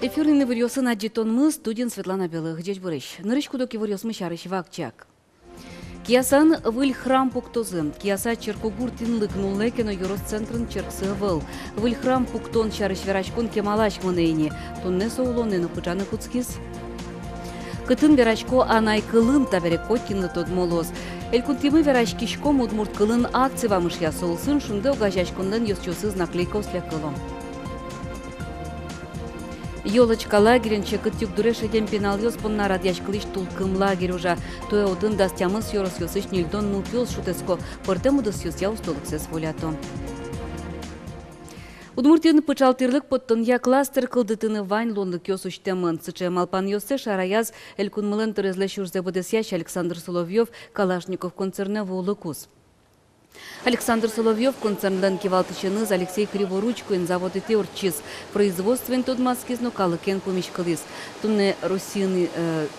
Эфирный вырьосын аджитонмы студент Светлана Белых. Дядь Борыш. Нырычкудоки вырьосмы шарыш вакчак. Киясан выль храм пуктозы. Кияса черкогур тинлык нуллекено юрос-центрын черксы выл. Выль храм пуктон шарыш верачкон кемалаш мынейни. Тонне соулонны пучаны куцкис. Кытын верачко анай кылын таберек коткинлы тот молоз. Элькунтимы верачкишко мудмурт кылын акцива мышья солсын шунды огажачкондын ёсчосыз наклейка осля кылом. Ёлочка лагерин чекыт югдуре шедем пенал ёс понна радяшкылыш тулкым лагерь уже. Тоя один дастямыз ёрос ёсыш нильдон нулпёс шутеско. Портему дас ёс я устолыксес волято. Удмуртияны пычалтырлык поттон я кластер кылдытыны вань лонлык ёсуш темын. Сыче малпан ёссе шараяз элькун мылын тырезлеш юрзе бодесящ Александр Соловьев Калашников концерне волыкус. Александр Соловьев концернлен кивалтычыныз Алексей Криворучкин заводы теорчиз. Производствен тот маскизно калыкен помещкалис. Тунне Россияны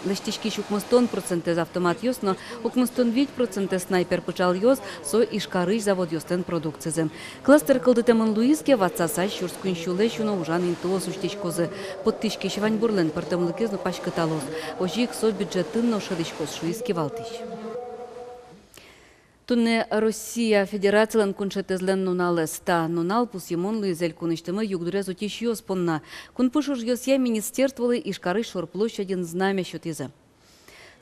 лештички шукмастон процентез автомат ёс, но укмастон 5% снайпер пычал ёс, со ишкарыш завод ёстен продукцизем. Кластер кылдытемын Луиске ватсаса шурскун шуле шуно ужан интуос уштичкозы. Подтышки швань бурлен партемлыкизно пашкаталос. Ожик со бюджетын но шадышкоз шуиски валтыш. Тунне Россия Федерациялан куншетезлен нуналес та нунал пус емон луизель куныштымы югдуре зутиш ёс понна. Кун пушуш ёс я министерствовали ишкары шорплощадин знамя щутизе.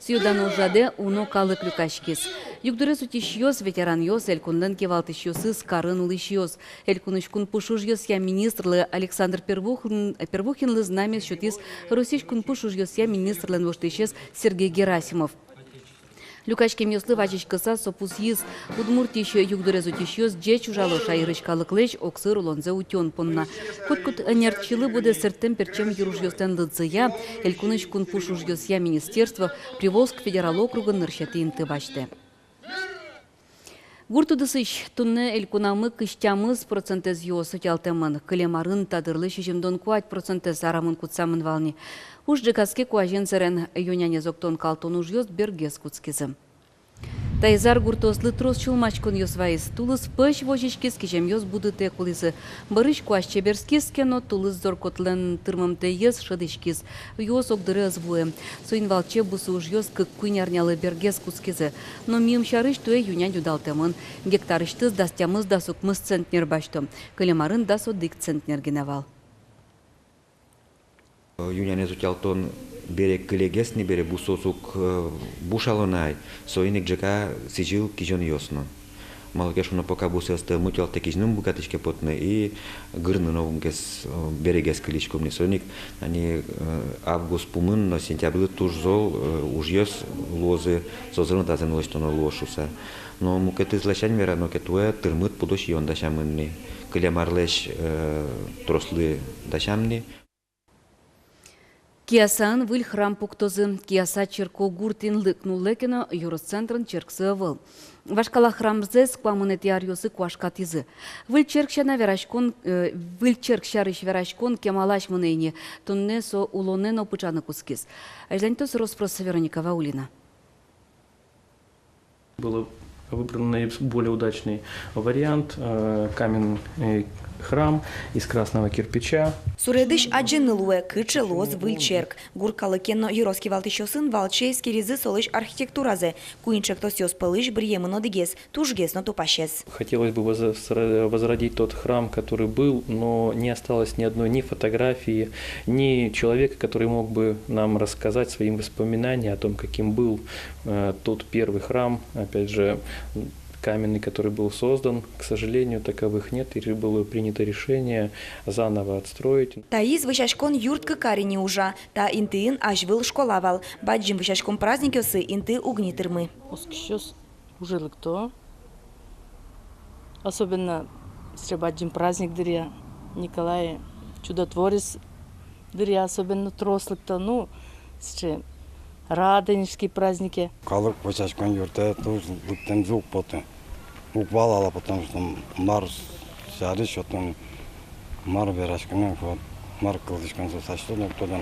Сюдан ужаде уно калык люкашкис. Югдуре зутиш ёс ветеран ёс эль кунлен кевалтыш ёсыз карын лыш ёс. Эль куныш кун пушуш ёс я министрлы Александр Первухин знамя щутиз. Российш кун пушуш ёс я министрлен воштышес Сергей Герасимов. Люкачкем ёслы вачичкыса сопус йыз. Удмуртия еще югдурезу тишёс джеч ужало шайрышкалык леч оксыр улонзе утён понна. Кут нерчилы буде сертем перчем юруж ёстен лыдзыя, элькуныч кун пушуж ёс я министерство, Приволжск федерал округын нырщеты инты баште. Гуртудысыш тунне элькунамы кыштямыз процентез ёс утялтемын. Кылемарын тадырлы шишемдон куать процентез арамын кутсамын вални. Уж джекаске куажен сырен юняне зоктон калтон уж ёст бергес куцкизым. Тайзар гуртослы трос чулмачкон ёс вайыз. Тулыс пыш вожичкис кижем ёс будыте кулизы. Барыш куаш чеберскиске, но тулыс зоркотлен тырмымте ёс шыдышкис. Ёс огдыры звуем. Соин валче бусы уж ёс кык куйнярнялы бергес куцкизы. Но мим шарыш туэ юнянь удалтемын. Гектарыштыз дастямыз дасукмыз центнер баштом. Кылемарын дасо дик центнер геневал. Юняне зутялтон бере кылегес не бере бусосук бушалонай, соиник джека сижил кижон ёсно. Малкеш уно пока бусесте мутялте кижным букатышке потне и гырны новунгес берегес кыличком не соиник они август пумын но сентябрь туж зол уж ёс лозы созрын тазен лоштоно лошуса. Но мукеты злачань вера но кетуэ тырмыт пудош йон дашамынни. Кылемарлеш трослы дашамни. Киясан выль храм пуктозы, кияса черко гуртин лыкну лекено юрос-центрын черксы выл. Вашкала храмзе сквамынет ярьосы куашкатизы. Выль черкшана верашкон, выль черкшарыш верашкон кемалаш мынейни, тунне со улонено пычаны кускис. Ажлянтос Роспроса Вероника Ваулина. Было выбран наиболее удачный вариант, каменный храм из красного кирпича. Суредыш аджинылуэ кычы лоз выльчерк. Гуркалы кенно юроски валтышосын валчейский резы солыш архитектуразы. Куинчек тосёс пылыш бриемыно дегес, тужгес но тупащес. Хотелось бы возродить тот храм, который был, но не осталось ни одной ни фотографии, ни человека, который мог бы нам рассказать своим воспоминаниям о том, каким был тот первый храм. Опять же, каменный, который был создан, к сожалению, таковых нет, и было принято решение заново отстроить. Таиз вышашкон юртка карини ужа, та интыин ажвыл школавал, баджим вышашкон праздникёсы инты угнитырмы. Оскищёс уже кто? Особенно сребаджим праздник дыря, Николай Чудотворец дыря, особенно трослык-то, ну, радонежские праздники. Калык вышашкон юрта, тоже лыктен звук потом. Упала, потому что мар шариш, потом мар верашкон, мар кылдышкон сосаштон, кто-то.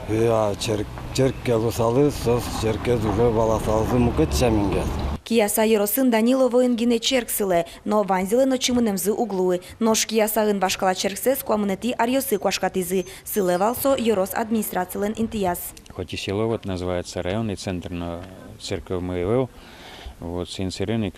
Я черке лусалы, сос черке уже баласалзы мукет шамингес. Кияса Еросын Данило военгине черксыле, но ванзиле но чимынемзы углуы. Нож киясагын башкала черксе скуамынети арьосы куашкатизы. Сыле валсо Ерос администрациялен интияс. Хоть и село вот называется районный центр, но церковь моего, вот синсереник,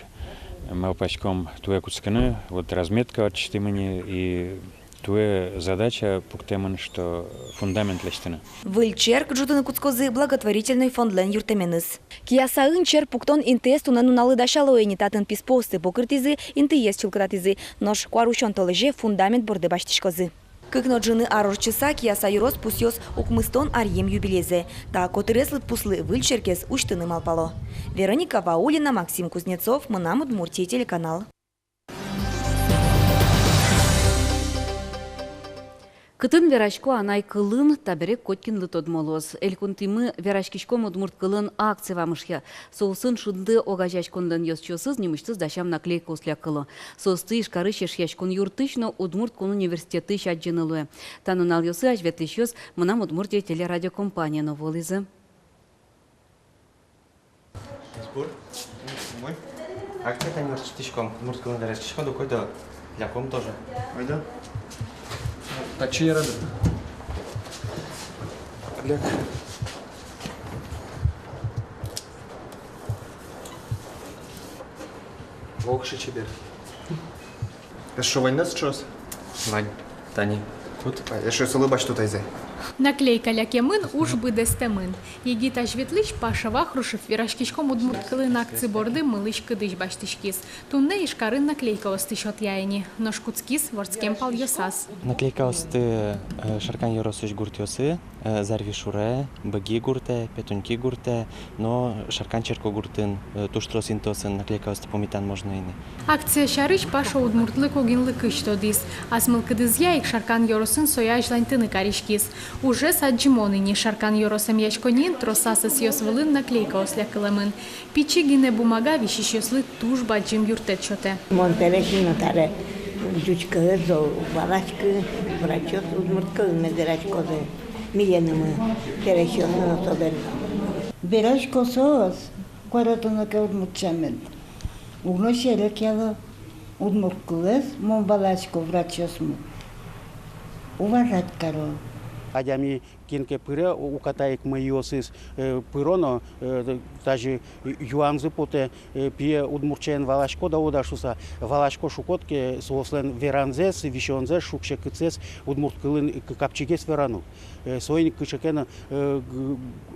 малпачком туе куцканы, вот разметка от чтимани и туе задача пуктеман, что фундамент лештина. Выльчерк жутыны куцкозы благотворительный фондлен юртеменыз. Киясагын чер пуктон интес тунен уналы дашалоэни татын писпосты покрытизы, интиес чулкратизы, нож куарущон толеже фундамент борды баштишкозы. Кыкно джины арорчыса Кияса Ерос пусьёс укмыстон арьем юбилезе. Та котыреслыт пуслы выльчеркес уштыны малпало. Вероника Ваулина, Максим Кузнецов, Мынам Удмуртия, телеканал. Кытын верашко анай кылын табере коткин лытодмолоз. Элькунтимы верашкишком удмурт кылын акция вамышья. Соусын шынды огажачкондан ёсчосыз немыштыз дашам наклейка усля кылы. Соусты ишкары шешьячкон юртышно удмурт кон университеты шаджинылуе. Танунал ёсы ажветлиш ёс Мынам Удмуртия телерадиокомпания новолизы. Акция университетишком, удмурт кылын верашкишком докойда ляком тоже. Ойда? А чьи рады? Олег. Волкши чебер. Это что, война сейчас? Вань, Тани. Тут? Я что, улыбать что-то из-за? Наклейка лякемын уж быдестемын. Егита жветлыш пашава хрушев вирашкишком удмурт кылын акции борды мылыш кыдыш баштышкис. Тунне ишкарын наклейка остышот яйни. Ношкуцкис ворскем пал йосас. Наклейка осты шаркан Еросыш гуртёсы, зарви шуре, быги гурте, петуньки гурте, но шаркан черко гуртын, туштрос интосын наклейка осты помитан можно ины. Акция шарыш паша удмуртлык огинлы кыштодис. Асмыл кыдыз яик шаркан Еросын сояж лантыны каришкис. Уже саджимоныни шаркан Еросом яшконин тросасы съёсвылын наклейка осля кылымын. Пичигине бумага вишишёслы туш баджим юртет чоте. Монтерешино таре жучкы, валачкы, врачот удмурткы медерачкозы. Миленымы терешёны особенно. Берашкосос, кваратона ке удмуртчамын. Угношеле кело удмурткылыз, монбалачко врачосму. Уважать коро. Адями кинке пыре укатаек мы йосис пыроно даже юанзы поте пие удмурчен валашко да удашуса валашко шукотке сослен веранзес вишонзе шукше кыцес удмурткылын капчигес верану соиник кычекена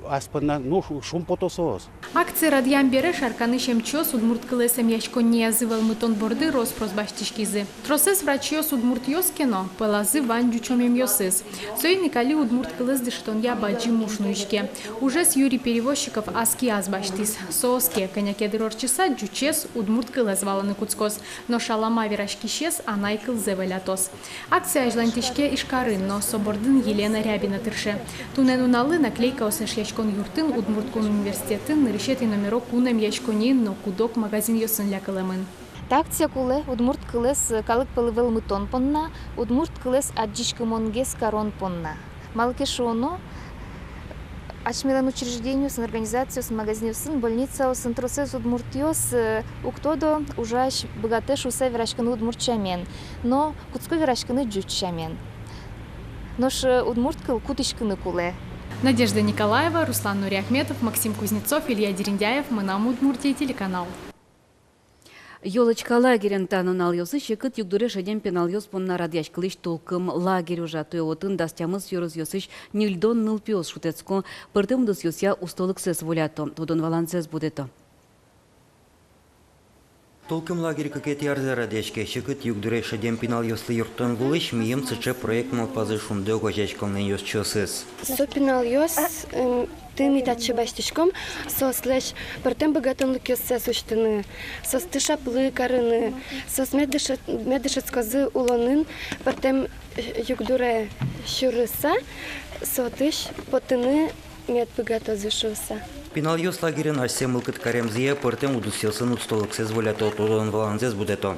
аспана ну шум потосос. Акция радьям бере шарканы шемчос удмурткылесем яшконни язывал мытон борды роспрос баштишкизы. Тросес врачьос удмурт йоскено пелазы вань дючомем йосис. Соиник али удмурткылес дыштон я баджи мушнуишке. Уже с Юрий Перевозчиков аски азбаштис. Сооске конякедырорчиса джучес удмурткылес валаны куцкос. Но шалама верашкишес анайкыл зевелятос. Акция ажлантишке ишкарын, но собордын Елена Рябина тырше. Туненуналы наклейка осеш яшкон юртын удмурткон университетін нырышети номерок кунем яшконин, но кудок магазин йосын лякылымын. Акция куле удмурт кылес калык пылывел мытон понна, удмурт кылес аджишкы монгес карон понна. Малкешоно ачмилан учреждению сын организацию сын магазин сын больница сын тросес удмуртиос уктодо ужаш богатеш усе верашканы удмуртчамен, но куцко верашканы джучамен. Нош удмурткыл кутышкыны куле. Надежда Николаева, Руслан Нуриахметов, Максим Кузнецов, Илья Дерендяев, Мынам Удмуртия, телеканал. Ёлочка лагерен танунал ёсы шекыт югдуре шедем пенал ёс понна радяш кылыш толкым лагерь уже туеотын дастямыз ёрыз ёсыш нильдон нылпиос шутецко пыртым дыс ёсья устолык сес волято, тодон валансес будето. Толкым лагерь какети арзе радяшке шекыт югдуре шедем пенал ёслы юртон вулыш мием цыче проект малпазы шунды огажачкалны ёс чосыз. Со пенал ёс тыми тачы баштышком сослеш пыртым богатынлык ёссе суштыны состыша плы карыны сос медышет козы улонын пыртым югдуре шурыса сотыш потыны мед богатозы шуса. Пенал ёс лагерен арсе мылкыт каремзия пыртым удусилсын устолык сез волято тодон валанзес будето.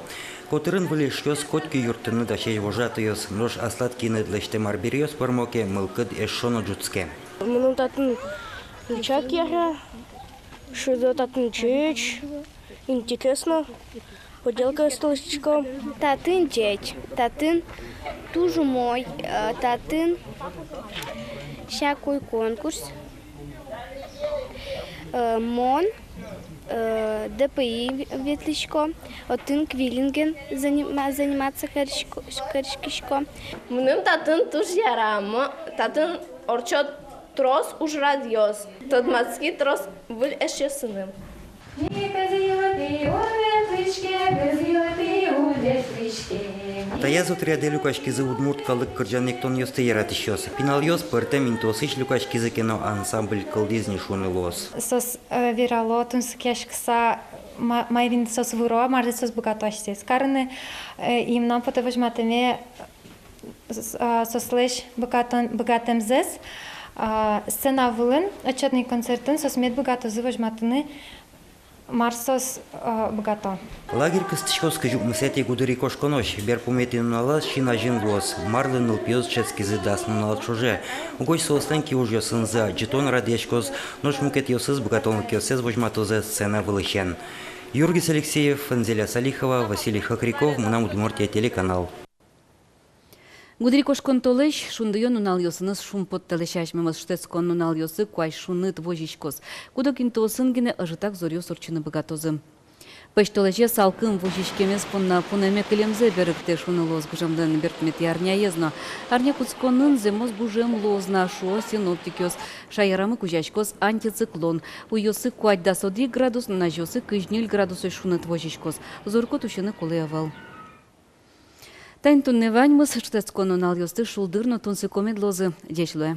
Котырын вылеш ёс котки юртыны дашей вожаты ёс нож асладкины длеште марбир ёс пармоке мылкыт эшоно джуцке. Мынын татын Чакера, шудо татын чеч, интересно. Поделка столичком. Татын теть. Татын тоже мой. Татын всякий конкурс. Мон. ДПИ ветличко. Отын квилинген заниматься коришкишко. Мным татын туж ярама. Татын орчот трос уж радиос. Тот мацкий трос был еще сыном. Тая зотряде люкашкизы удмурткалык кыржанектон ёсты яратышёс. Пинал ёс пыртем интосыш люкашкизы кино ансамбль кылдизни шуны лос. Сос виралотун скешкса майвин сос вуро марзе сос богатости. Скарны им нам потовожматеме сослеш богатым зес. Сцена вылын, отчетный концертын сос мед богато зывожматыны Марсос богато. Лагерь кыстышкос кыжук мысети гудыри кошконош. Бер пуметин налас шина жин лос. Марлын нылпиоз ческизы дасын нал чуже. Угой соостенки уж ёсынза. Джетон радешкос. Нош мукет ёсыз богатонлык ёсез вожматозе сцена вылыхен. Юргис Алексеев, Анзеля Салихова, Василий Хакриков, Мунам Удмуртия телеканал. Гудри кошкон толеш, шундайон нунал йосыныз шум подталешаш мемыз штецкон нунал йосы куай шунит вожичкос. Кудок интоосынгене ажитак зорьё сорчыны богатозы. Пештолеше салкын вожичкемес понна пунеме кылемзе беректе шуны лоз гужамден бертмет ярня езно. Арня куцконын земоз бужем лозна шуо синоптикёс. Шаярамы кужачкос антициклон. У йосы куать да 1 градус, на йосы кыжнил градусой шунит вожичкос. Зорко тушыны колеявал. Тайн тунневань мыс штецкон нунал йосты шулдырно тунсы комедлозы дешлуе.